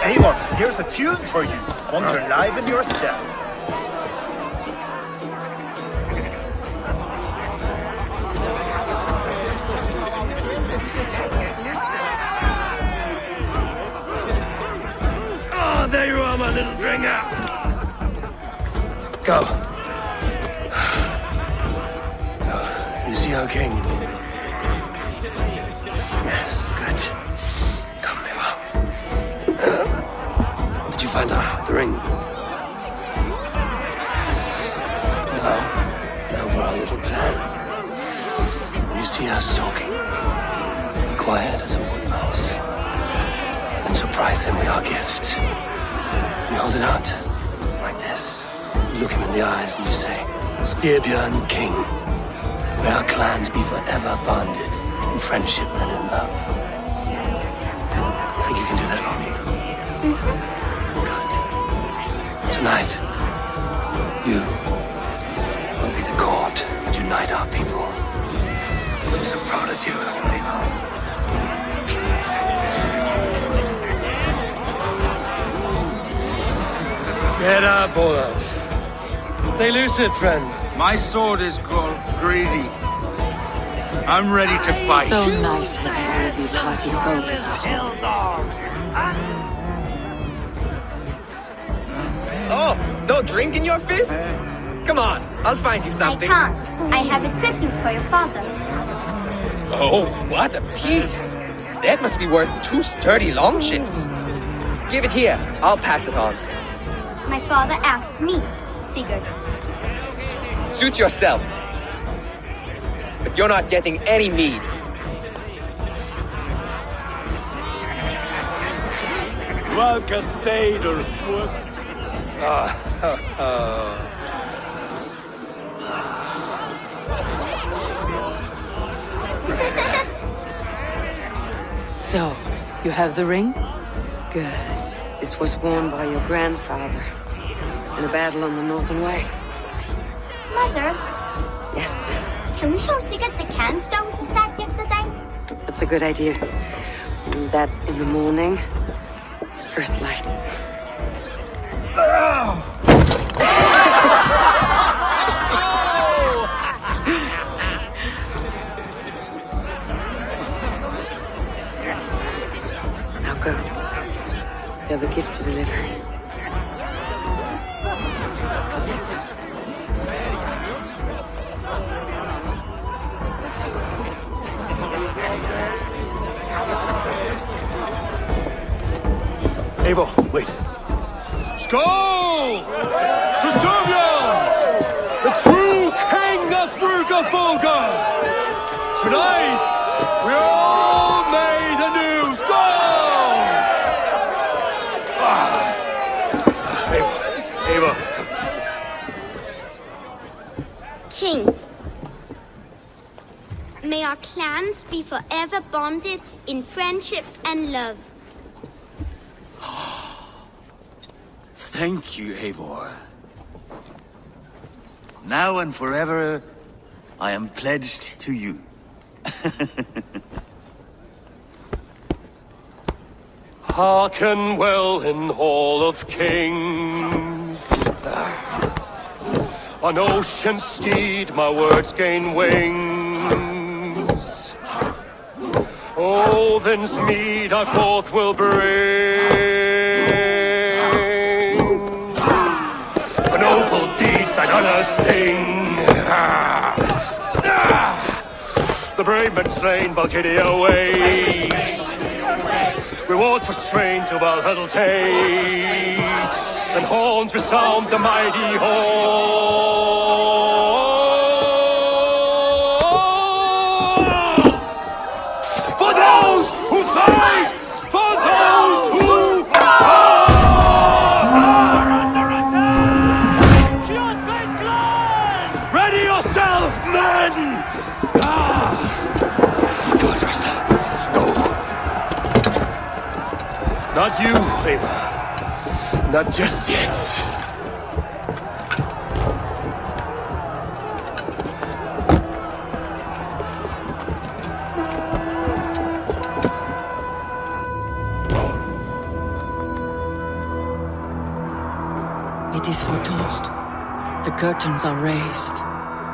Eivor, here's a tune for you. Want to liven your step. Oh, there you are, my little dringer. Go. So, you see our king? Yes, good. Come, Eva. Did you find the ring? Yes. Now for our little plan. When you see us talking, be quiet as a wood mouse. And surprise him with our gift. You hold it out, like this. You look him in the eyes and you say, Styrbjörn King, may our clans be forever bonded in friendship and in love. I think you can do that for me. Good. Tonight, you will be the cord that unite our people. I'm so proud of you, Eivor. Get up, Olaf. Stay lucid, friend. My sword is called Greedy. I'm ready to fight. So nice having all of these hearty folk in the hall. Oh, no drink in your fist? Come on, I'll find you something. I can't. I have a tribute for your father. Oh, what a piece. That must be worth 2 sturdy longships. Give it here, I'll pass it on. My father asked me, Sigurd. Suit yourself. But you're not getting any mead. Welke seder. So, you have the ring? Good. This was worn by your grandfather in a battle on the Northern Way. Mother, Yes, can we show Sigurd the can stones we stacked yesterday? that's a good idea. Do that in the morning. First light. Now go. You have a gift to deliver. Eivor, wait. Skål! To Styrbjörn! The true king of Brugerfolker! Tonight, we all made anew. Skål! Eivor. King, may our clans be forever bonded in friendship and love. Thank you, Eivor. Now and forever, I am pledged to you. Hearken well in Hall of Kings. On ocean steed my words gain wings. Odin's mead I forth will bring. For noble deeds that honor sing. The brave men slain, Valkyria wakes. Reward for strain to Valhalla takes, and horns resound the mighty hall. For those who fight, for those who fall. Under attack! Ready yourself, men! Go first. Go. Not you, Eivor. Not just yet. It is foretold. The curtains are raised.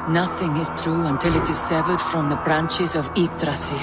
Nothing is true until it is severed from the branches of Yggdrasil.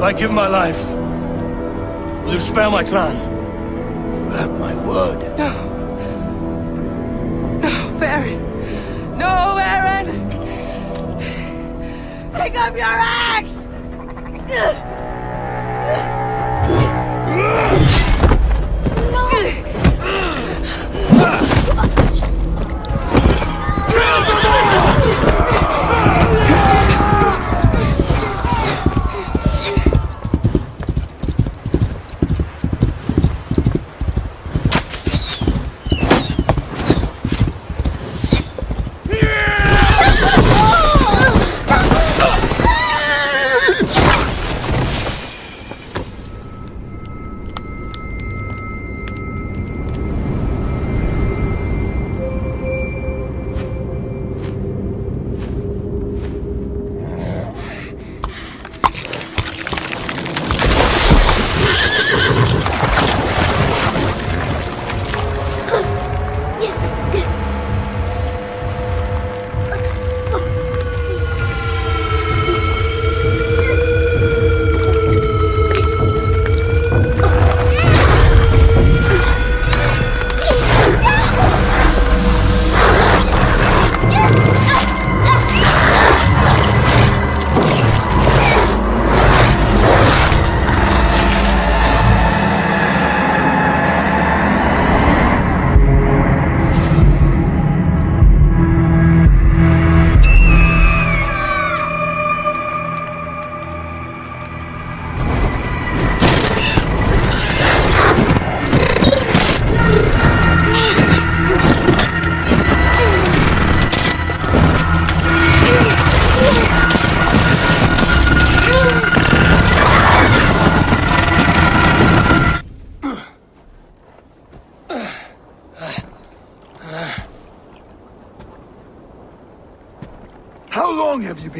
I give my life, will you spare my clan? You have my word. No. No, Varyn. No, Varyn! Pick up your axe!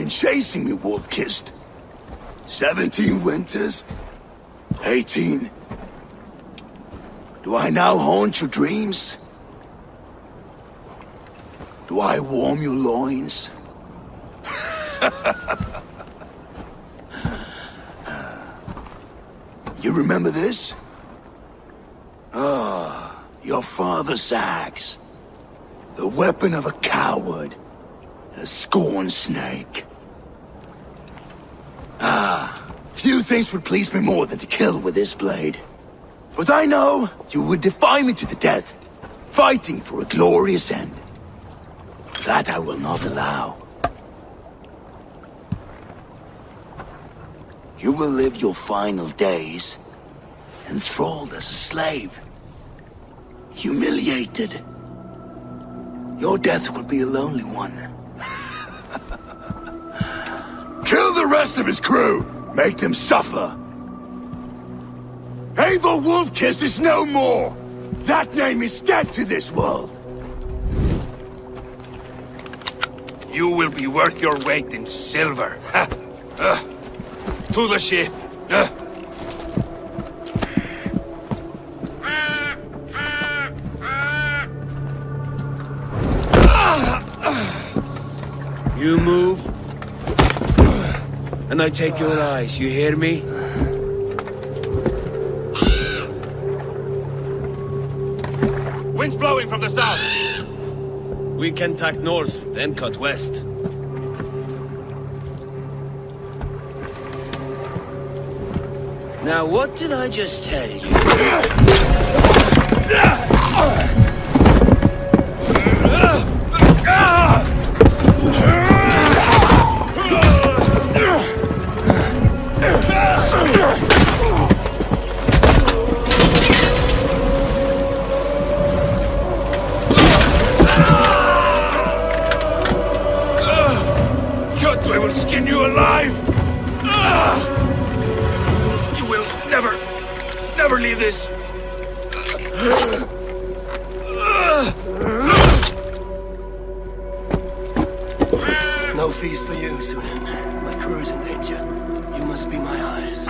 Chasing me, wolf-kissed. 17 winters? 18? Do I now haunt your dreams? Do I warm your loins? You remember this? Ah, your father's axe. The weapon of a coward. A scorned snake. Few things would please me more than to kill with this blade. But I know you would defy me to the death, fighting for a glorious end. That I will not allow. You will live your final days enthralled as a slave. Humiliated. Your death will be a lonely one. Kill the rest of his crew! Make them suffer! Eivor Wolf-Kissed is no more! That name is dead to this world! You will be worth your weight in silver. To the ship. You move, and I take your eyes, you hear me? Wind's blowing from the south. We can tack north, then cut west. Now, what did I just tell you? I will skin you alive! You will never leave this! No feast for you, Sunan. My crew is in danger. You must be my eyes.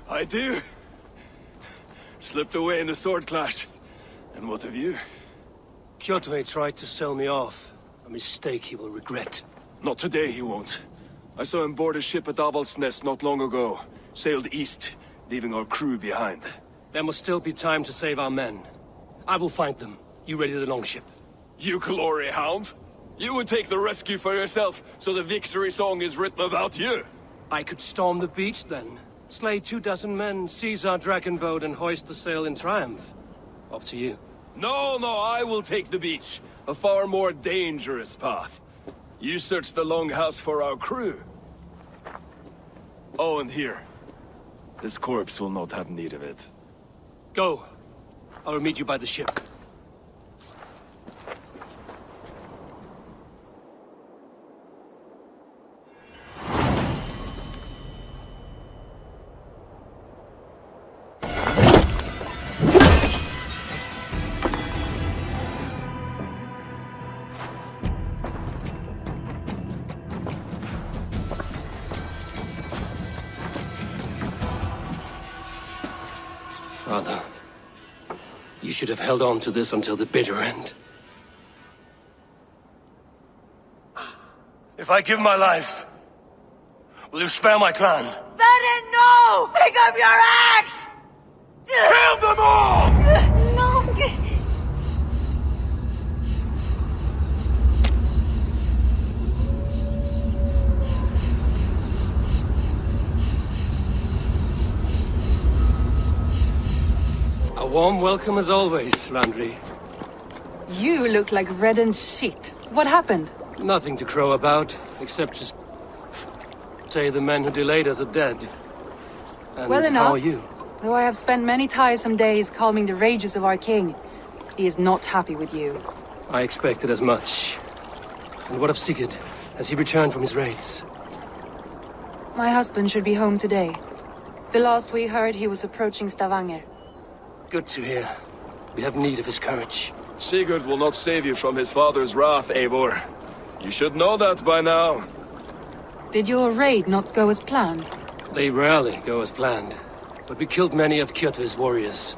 I do. Slipped away in the sword clash. And what of you? Kjotve tried to sell me off. A mistake he will regret. Not today, he won't. I saw him board a ship at Avaldsnes not long ago. Sailed east, leaving our crew behind. There must still be time to save our men. I will find them. You ready the longship? You glory hound? You would take the rescue for yourself, so the victory song is written about you. I could storm the beach then. Slay 24 men, seize our dragon boat, and hoist the sail in triumph. Up to you. No, I will take the beach. A far more dangerous path. You search the longhouse for our crew. Oh, and here. This corpse will not have need of it. Go. I will meet you by the ship. Father, you should have held on to this until the bitter end. If I give my life, will you spare my clan? Verin, no! Pick up your axe! Kill them all! No! A warm welcome as always, Landry. You look like reddened shit. What happened? Nothing to crow about, except to say the men who delayed us are dead. And well enough. How are you? Though I have spent many tiresome days calming the rages of our king, he is not happy with you. I expected as much. And what of Sigurd? Has he returned from his raids? My husband should be home today. The last we heard, he was approaching Stavanger. Good to hear. We have need of his courage. Sigurd will not save you from his father's wrath, Eivor. You should know that by now. Did your raid not go as planned? They rarely go as planned. But we killed many of Kjotve's warriors.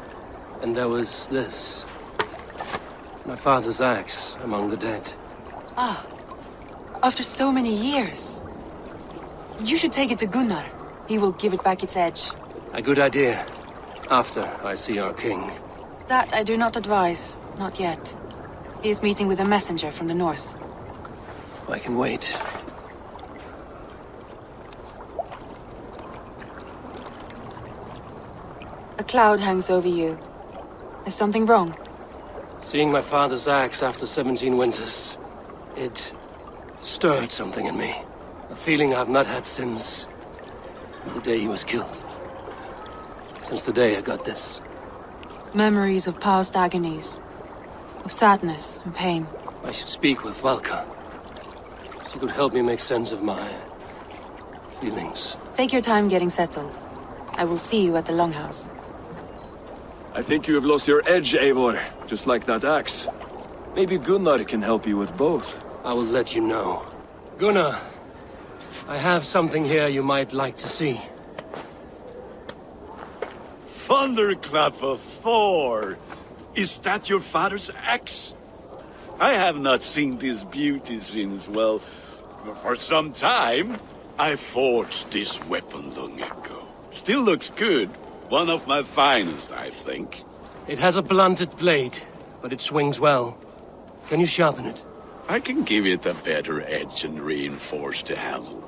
And there was this. My father's axe among the dead. Ah. After so many years. You should take it to Gunnar. He will give it back its edge. A good idea. After I see our king. That I do not advise. Not yet. He is meeting with a messenger from the north. I can wait. A cloud hangs over you. Is something wrong? Seeing my father's axe after 17 winters, it stirred something in me. A feeling I've not had since the day he was killed. Since the day I got this. Memories of past agonies. Of sadness and pain. I should speak with Valka. She could help me make sense of my feelings. Take your time getting settled. I will see you at the Longhouse. I think you have lost your edge, Eivor, just like that axe. Maybe Gunnar can help you with both. I will let you know. Gunnar, I have something here you might like to see. Thunderclap of Thor! Is that your father's axe? I have not seen this beauty since, well, for some time. I forged this weapon long ago. Still looks good. One of my finest, I think. It has a blunted blade, but it swings well. Can you sharpen it? I can give it a better edge and reinforce the handle.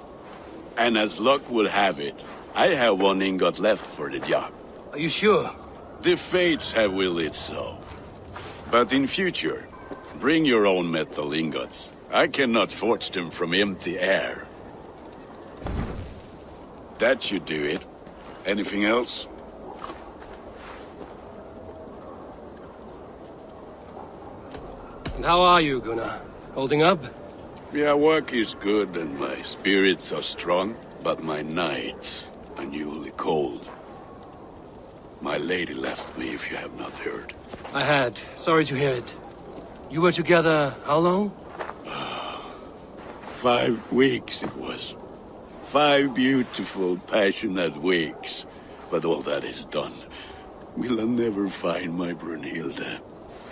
And as luck would have it, I have one ingot left for the job. Are you sure? The fates have willed it so. But in future, bring your own metal ingots. I cannot forge them from empty air. That should do it. Anything else? And how are you, Gunnar? Holding up? Yeah, work is good and my spirits are strong, but my nights are newly cold. My lady left me, if you have not heard. I had. Sorry to hear it. You were together how long? 5 weeks it was. 5 beautiful, passionate weeks. But all that is done. Will I never find my Brunhilde?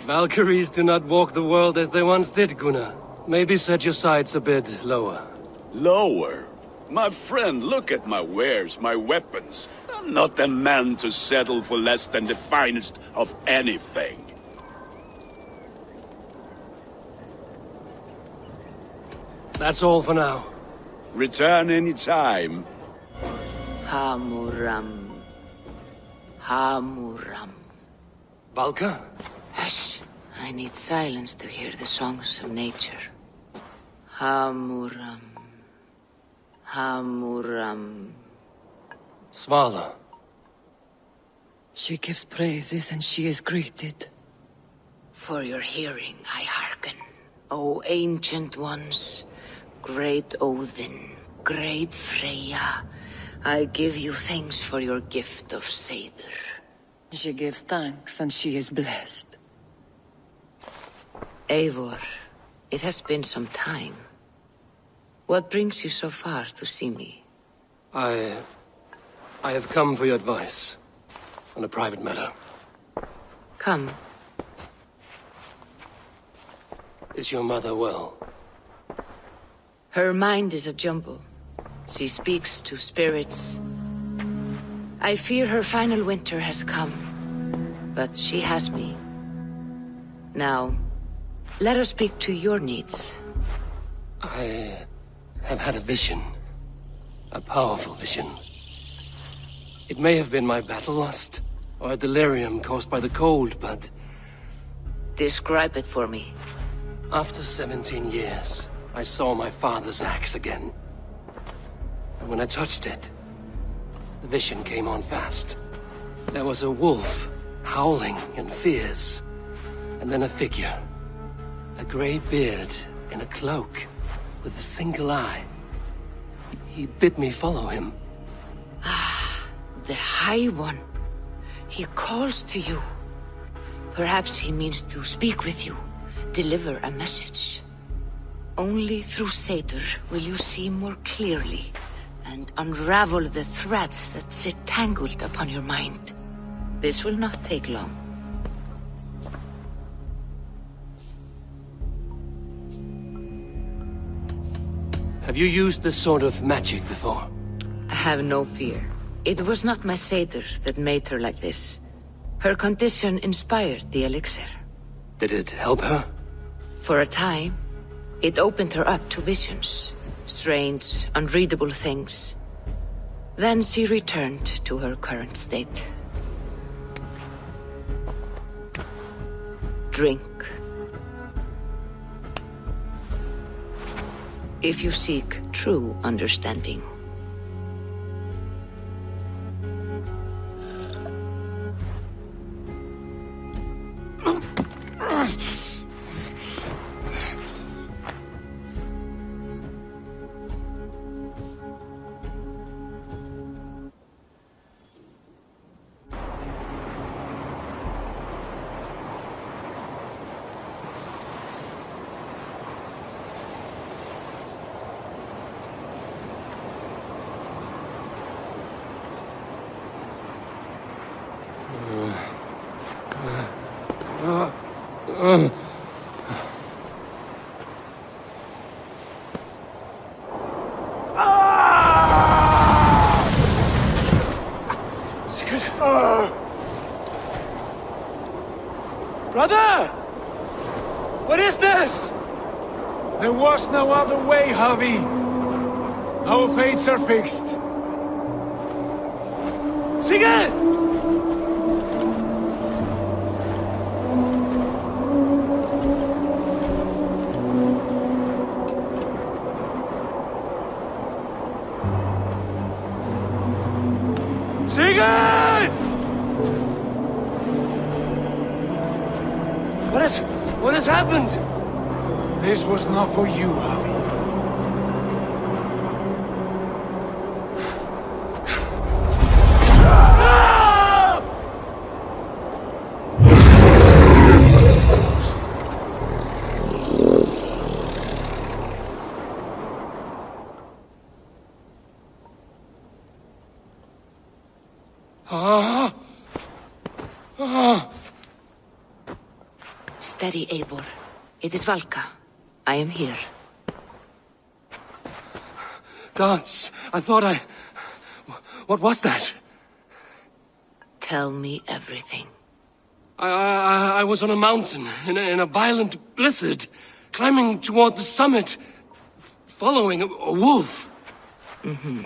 Valkyries do not walk the world as they once did, Gunnar. Maybe set your sights a bit lower. Lower? My friend, look at my wares, my weapons. I'm not a man to settle for less than the finest of anything. That's all for now. Return any time. Hamuram. Hamuram. Valka? Hush. I need silence to hear the songs of nature. Hamuram. Hamuram. Svala. She gives praises and she is greeted. For your hearing I hearken, O ancient ones, great Odin, great Freya. I give you thanks for your gift of Seder. She gives thanks and she is blessed. Eivor, it has been some time. What brings you so far to see me? I have come for your advice. On a private matter. Come. Is your mother well? Her mind is a jumble. She speaks to spirits. I fear her final winter has come. But she has me. Now, let her speak to your needs. I have had a vision. A powerful vision. It may have been my battle lust, or a delirium caused by the cold, but... Describe it for me. After 17 years, I saw my father's axe again. And when I touched it, the vision came on fast. There was a wolf, howling and fierce, and then a figure. A grey beard in a cloak, with a single eye. He bid me follow him. The High One. He calls to you. Perhaps he means to speak with you, deliver a message. Only through Seder will you see more clearly and unravel the threads that sit tangled upon your mind. This will not take long. Have you used this sort of magic before? Have no fear. It was not my Seder that made her like this. Her condition inspired the elixir. Did it help her? For a time, it opened her up to visions, strange, unreadable things. Then she returned to her current state. Drink. If you seek true understanding. Sigurd! Brother! What is this? There was no other way, Javi. Our fates are fixed. Sigurd! Sigurd! What has happened? This was not for you, Javi. Steady, Eivor. It is Valka. I am here. Gods, I thought What was that? Tell me everything. I was on a mountain, in a violent blizzard, climbing toward the summit, following a wolf. Mm-hmm.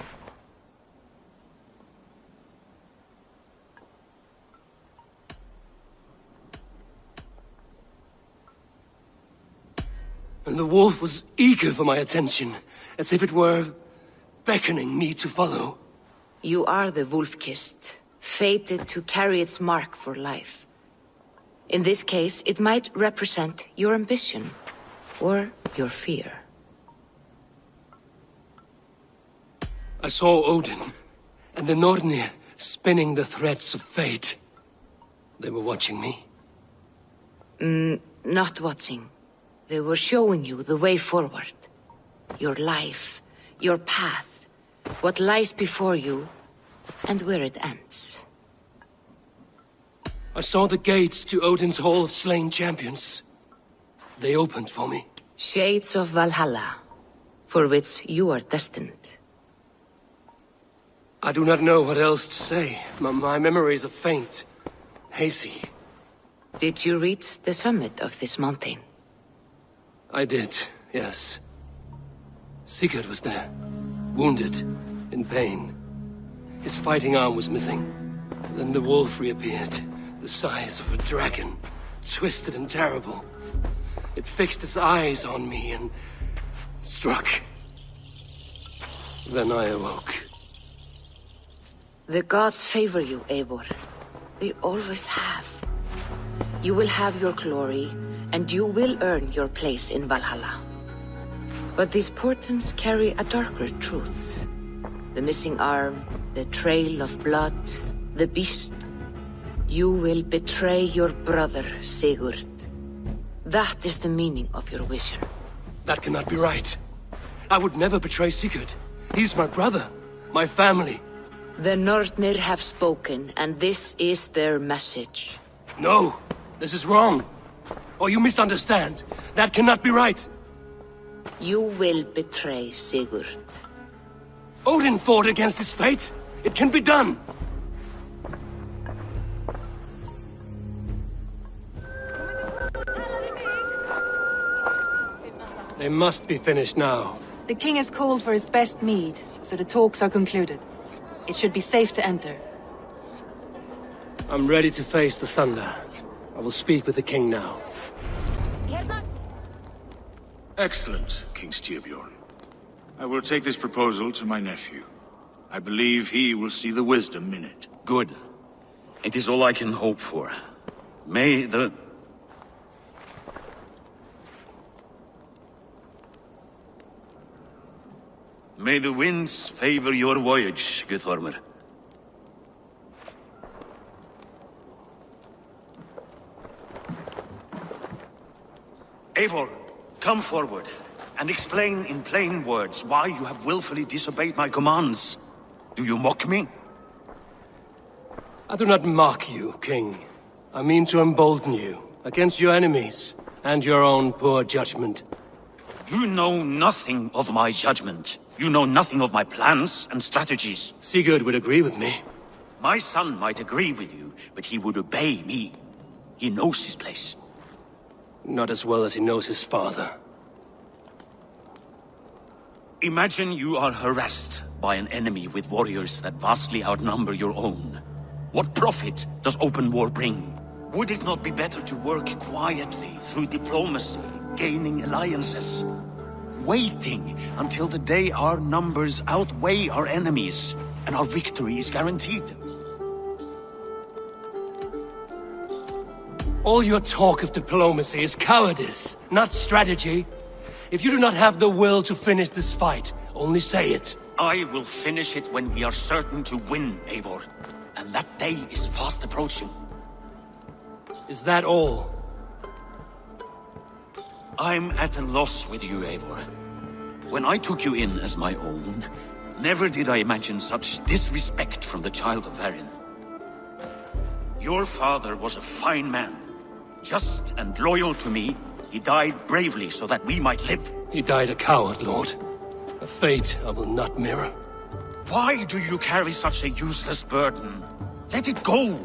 And the wolf was eager for my attention, as if it were beckoning me to follow. You are the wolf-kissed, fated to carry its mark for life. In this case, it might represent your ambition, or your fear. I saw Odin, and the Nornir spinning the threads of fate. They were watching me. Not watching. They were showing you the way forward. Your life, your path, what lies before you, and where it ends. I saw the gates to Odin's Hall of Slain Champions. They opened for me. Shades of Valhalla, for which you are destined. I do not know what else to say. My memories are faint, hazy. Did you reach the summit of this mountain? I did, yes. Sigurd was there, wounded, in pain. His fighting arm was missing. Then the wolf reappeared, the size of a dragon, twisted and terrible. It fixed its eyes on me and struck. Then I awoke. The gods favor you, Eivor. They always have. You will have your glory, and you will earn your place in Valhalla. But these portents carry a darker truth. The missing arm, the trail of blood, the beast. You will betray your brother, Sigurd. That is the meaning of your vision. That cannot be right. I would never betray Sigurd. He's my brother, my family. The Nornir have spoken, and this is their message. No, this is wrong. Or you misunderstand. That cannot be right. You will betray Sigurd. Odin fought against his fate. It can be done. They must be finished now. The king has called for his best mead, so the talks are concluded. It should be safe to enter. I'm ready to face the thunder. I will speak with the king now. Excellent, King Styrbjorn. I will take this proposal to my nephew. I believe he will see the wisdom in it. Good. It is all I can hope for. May the... May the winds favor your voyage, Guthormer. Eivor, come forward, and explain in plain words why you have willfully disobeyed my commands. Do you mock me? I do not mock you, King. I mean to embolden you against your enemies and your own poor judgment. You know nothing of my judgment. You know nothing of my plans and strategies. Sigurd would agree with me. My son might agree with you, but he would obey me. He knows his place. Not as well as he knows his father. Imagine you are harassed by an enemy with warriors that vastly outnumber your own. What profit does open war bring? Would it not be better to work quietly through diplomacy, gaining alliances? Waiting until the day our numbers outweigh our enemies and our victory is guaranteed. All your talk of diplomacy is cowardice, not strategy. If you do not have the will to finish this fight, only say it. I will finish it when we are certain to win, Eivor. And that day is fast approaching. Is that all? I'm at a loss with you, Eivor. When I took you in as my own, never did I imagine such disrespect from the child of Varin. Your father was a fine man. Just and loyal to me, he died bravely so that we might live. He died a coward, Lord. A fate I will not mirror. Why do you carry such a useless burden? Let it go!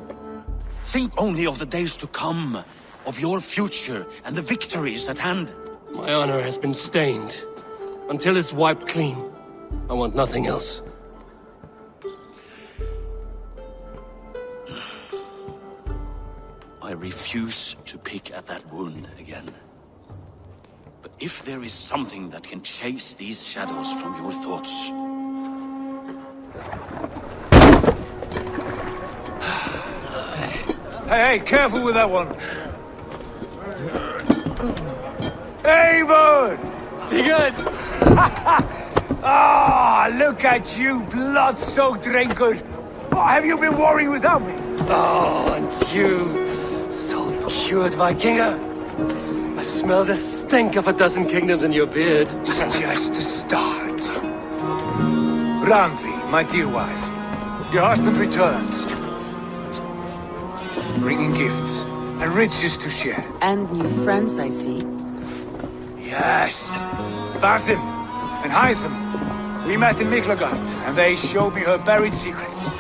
Think only of the days to come, of your future and the victories at hand. My honor has been stained. Until it's wiped clean, I want nothing else. I refuse to pick at that wound again. But if there is something that can chase these shadows from your thoughts... Hey, careful with that one! Eivor! Sigurd! Ah, look at you, blood-soaked drinker! What have you been worrying without me? Oh, and you, salt-cured Vikinger! I smell the stink of a dozen kingdoms in your beard. It's just the start. Randvi, my dear wife, your husband returns. Bringing gifts and riches to share. And new friends, I see. Yes. Basim and Hytham. We met in Miklagard, and they showed me her buried secrets.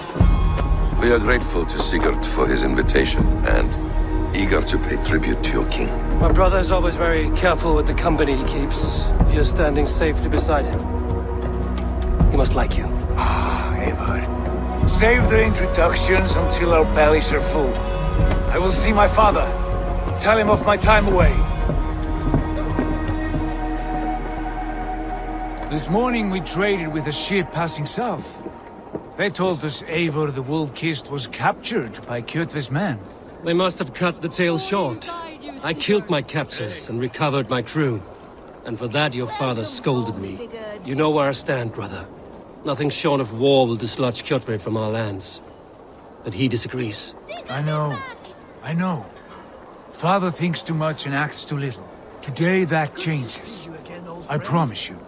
We are grateful to Sigurd for his invitation, and eager to pay tribute to your king. My brother is always very careful with the company he keeps. If you're standing safely beside him, he must like you. Ah, Eivor. Save the introductions until our bellies are full. I will see my father. Tell him of my time away. This morning we traded with a ship passing south. They told us Eivor the Wolf-Kissed was captured by Kjotve's men. They must have cut the tale short. I killed my captors and recovered my crew. And for that your father scolded me. You know where I stand, brother. Nothing short of war will dislodge Kjotve from our lands. But he disagrees. I know. Father thinks too much and acts too little. Today that changes. I promise you.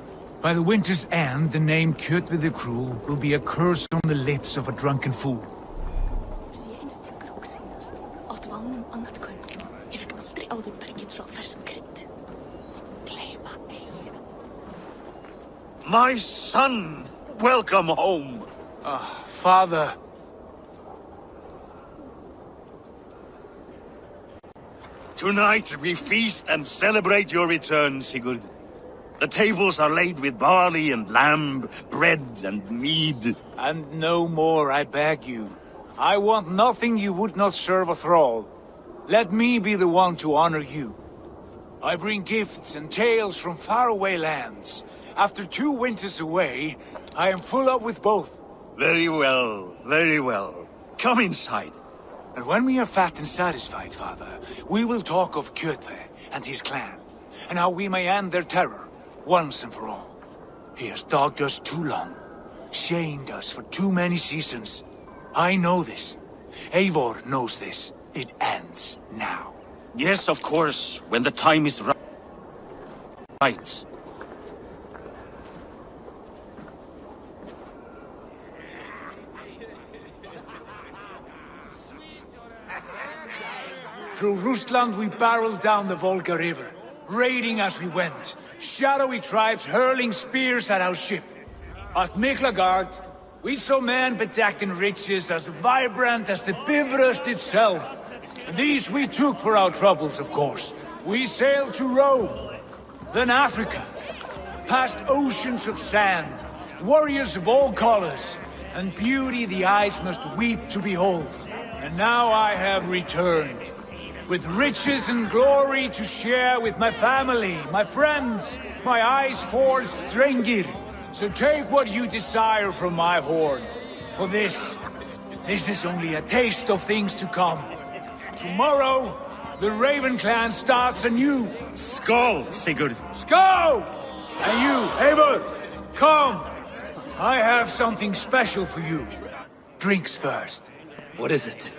By the winter's end, the name Kjotve the Cruel will be a curse on the lips of a drunken fool. My son! Welcome home! Father. Tonight we feast and celebrate your return, Sigurd. The tables are laid with barley and lamb, bread and mead. And no more, I beg you. I want nothing you would not serve a thrall. Let me be the one to honor you. I bring gifts and tales from faraway lands. After 2 winters away, I am full up with both. Very well, very well. Come inside. And when we are fat and satisfied, Father, we will talk of Kjotve and his clan, and how we may end their terror, once and for all. He has dogged us too long, shamed us for too many seasons. I know this. Eivor knows this. It ends now. Yes, of course, when the time is right. Through Rusland we barreled down the Volga River, raiding as we went, shadowy tribes hurling spears at our ship. At Miklagard, we saw men bedecked in riches as vibrant as the Bifrost itself. And these we took for our troubles, of course. We sailed to Rome, then Africa, past oceans of sand, warriors of all colors, and beauty the eyes must weep to behold. And now I have returned, with riches and glory to share with my family, my friends, my eyes-forged Strengir. So take what you desire from my hoard. For this is only a taste of things to come. Tomorrow, the Raven clan starts anew. Skål, Sigurd. Skål! And you, Eivor, come. I have something special for you. Drinks first. What is it?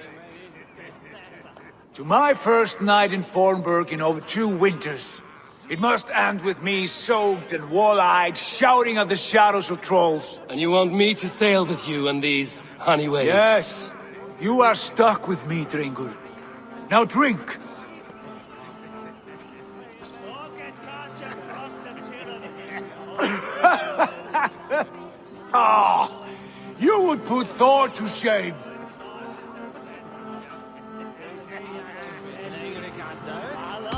To my first night in Fornburg in over 2 winters. It must end with me soaked and wall-eyed, shouting at the shadows of trolls. And you want me to sail with you on these honey waves? Yes. You are stuck with me, Drengur. Now drink! Ah, you would put Thor to shame.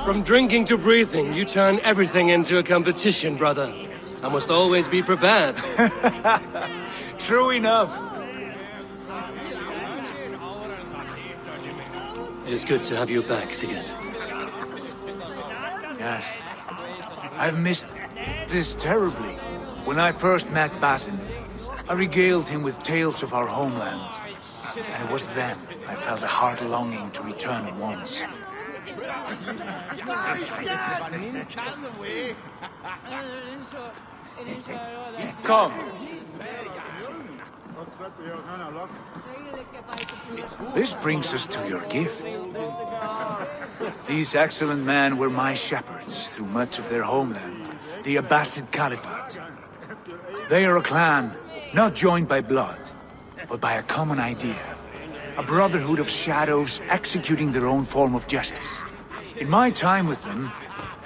From drinking to breathing, you turn everything into a competition, brother. I must always be prepared. True enough. It is good to have you back, Sigurd. Yes. I've missed this terribly. When I first met Basin, I regaled him with tales of our homeland. And it was then I felt a heart longing to return at once. Come. This brings us to your gift. These excellent men were my shepherds through much of their homeland, the Abbasid Caliphate. They are a clan, not joined by blood, but by a common idea. A brotherhood of shadows executing their own form of justice. In my time with them,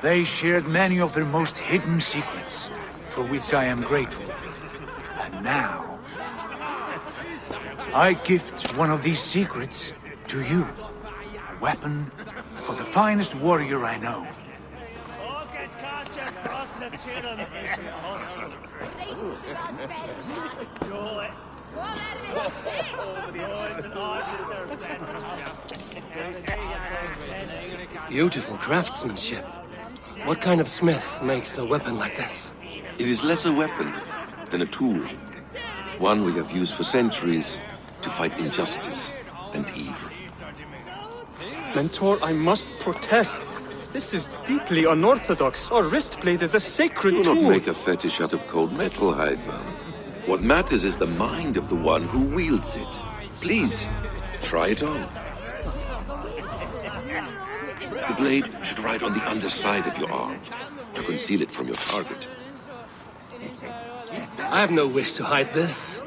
they shared many of their most hidden secrets, for which I am grateful. And now, I gift one of these secrets to you. A weapon for the finest warrior I know. Beautiful craftsmanship. What kind of smith makes a weapon like this? It is less a weapon than a tool. One we have used for centuries to fight injustice and evil. Mentor, I must protest. This is deeply unorthodox. Our wrist blade is a sacred tool. Do not make a fetish out of cold metal, Valva. What matters is the mind of the one who wields it. Please, try it on. The blade should ride on the underside of your arm, to conceal it from your target. I have no wish to hide this.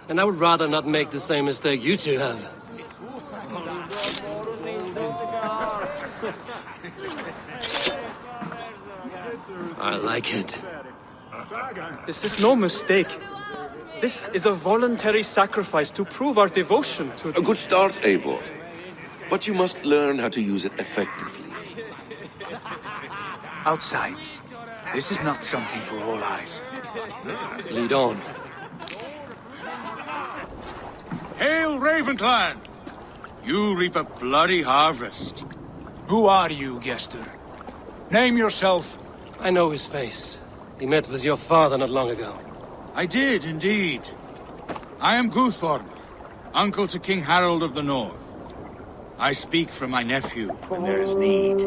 And I would rather not make the same mistake you two have. I like it. This is no mistake. This is a voluntary sacrifice to prove our devotion to... A good start, Eivor. But you must learn how to use it effectively. Outside. This is not something for all eyes. Lead on. Hail, Ravenclan! You reap a bloody harvest. Who are you, Gester? Name yourself. I know his face. He met with your father not long ago. I did, indeed. I am Guthorm, uncle to King Harold of the North. I speak for my nephew when there is need.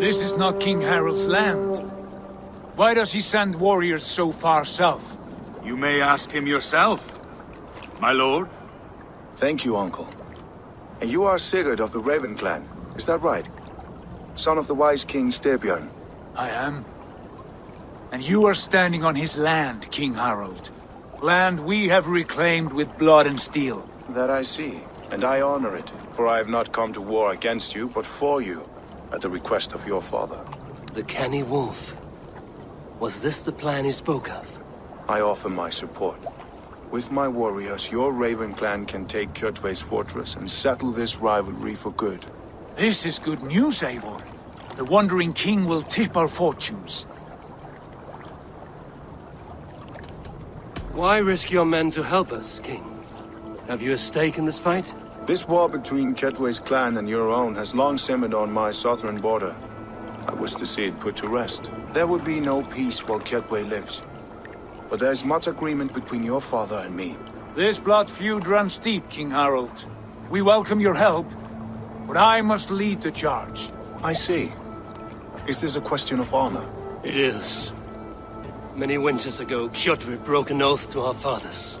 This is not King Harold's land. Why does he send warriors so far south? You may ask him yourself, my lord. Thank you, uncle. And you are Sigurd of the Raven clan, is that right? Son of the wise King Styrbjörn. I am. And you are standing on his land, King Harold. Land we have reclaimed with blood and steel. That I see, and I honor it, for I have not come to war against you, but for you, at the request of your father. The canny wolf. Was this the plan he spoke of? I offer my support. With my warriors, your Raven clan can take Kjotve's fortress and settle this rivalry for good. This is good news, Eivor. The Wandering King will tip our fortunes. Why risk your men to help us, King? Have you a stake in this fight? This war between Kjotve's clan and your own has long simmered on my southern border. I wish to see it put to rest. There will be no peace while Kjotve lives. But there is much agreement between your father and me. This blood feud runs deep, King Harold. We welcome your help, but I must lead the charge. I see. Is this a question of honor? It is. Many winters ago, Kjotve broke an oath to our fathers.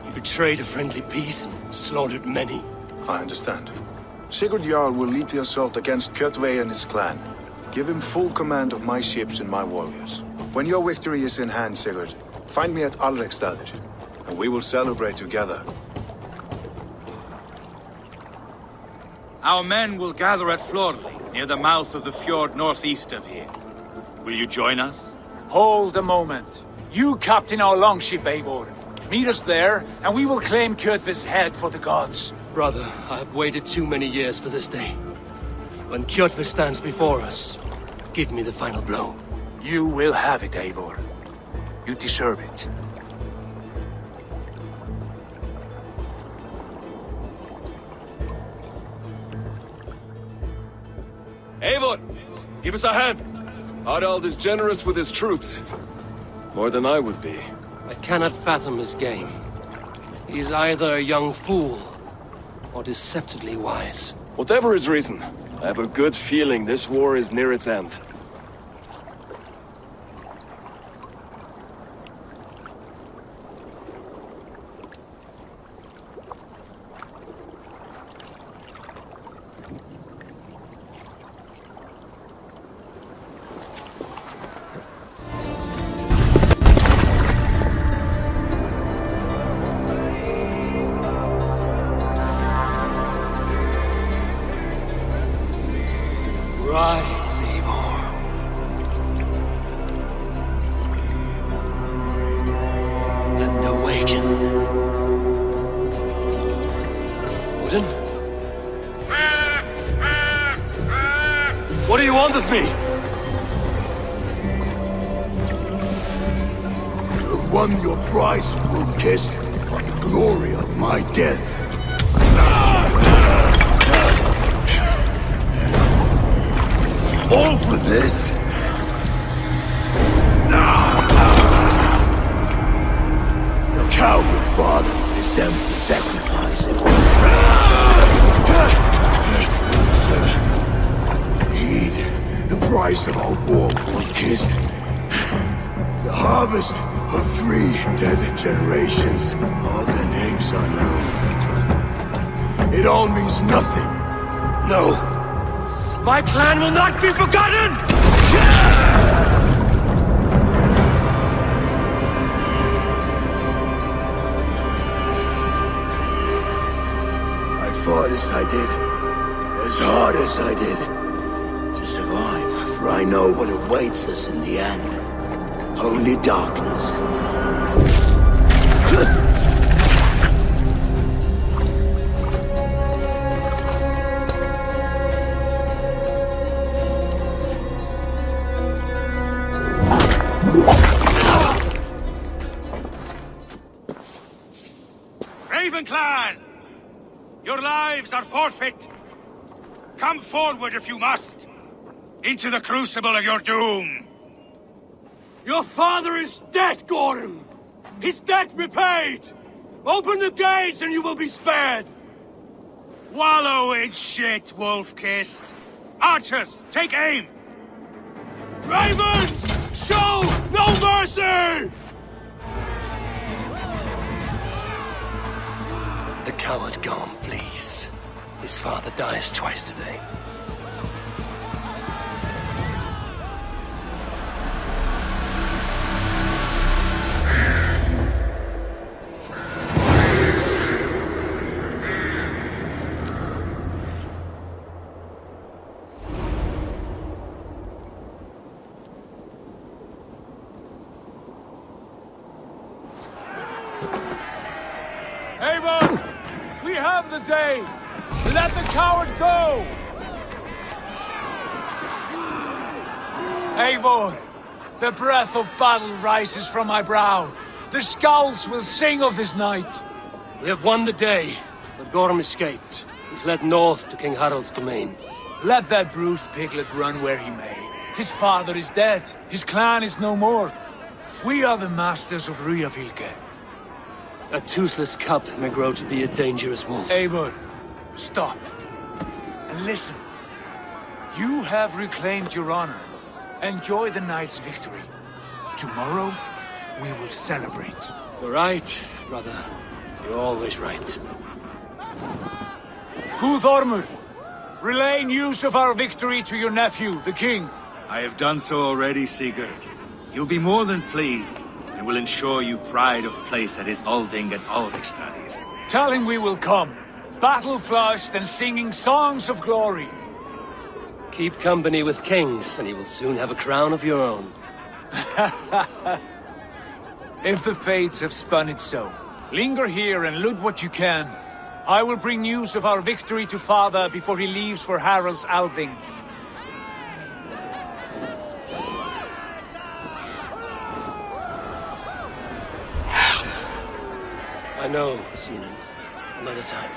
He betrayed a friendly peace and slaughtered many. I understand. Sigurd Jarl will lead the assault against Kjotve and his clan. Give him full command of my ships and my warriors. When your victory is in hand, Sigurd, find me at Alrekstadir, and we will celebrate together. Our men will gather at Florley, near the mouth of the fjord northeast of here. Will you join us? Hold a moment. You captain our longship, Eivor. Meet us there, and we will claim Kjotve's head for the gods. Brother, I have waited too many years for this day. When Kjotve stands before us, give me the final blow. You will have it, Eivor. You deserve it. Eivor, give us a hand. Harald is generous with his troops. More than I would be. I cannot fathom his game. He is either a young fool, or deceptively wise. Whatever his reason, I have a good feeling this war is near its end. Rise, Eivor. And awaken. Odin? What do you want of me? You have won your prize, Wolf-Kissed, the glory of my death. All for this? Your coward father is sent to sacrifice. Heed the price of our war, Wolf-Kissed. The harvest of 3 dead generations. All their names are known. It all means nothing. No. My clan will not be forgotten! I fought as I did, as hard as I did, to survive, for I know what awaits us in the end. Only darkness. man! Your lives are forfeit. Come forward if you must. Into the crucible of your doom. Your father is dead, Gorham! His debt repaid! Open the gates and you will be spared! Wallow in shit, wolf-kissed. Archers, take aim! Ravens! Show no mercy! The coward Gorm flees. His father dies twice today. Eivor! We have the day! Let the coward go! Eivor, the breath of battle rises from my brow. The scouts will sing of this night. We have won the day, but Gorm escaped. He fled north to King Harald's domain. Let that bruised piglet run where he may. His father is dead. His clan is no more. We are the masters of Ryafylke. A toothless cub may grow to be a dangerous wolf. Eivor, stop. And listen. You have reclaimed your honor. Enjoy the night's victory. Tomorrow, we will celebrate. You're right, brother. You're always right. Guthormur, relay news of our victory to your nephew, the king. I have done so already, Sigurd. He'll be more than pleased, and will ensure you pride of place at his Althing at Alrekstadir. Tell him we will come, battle-flushed and singing songs of glory. Keep company with kings, and you will soon have a crown of your own. If the fates have spun it so, linger here and loot what you can. I will bring news of our victory to father before he leaves for Harald's Althing. I know, Sunan. Another time.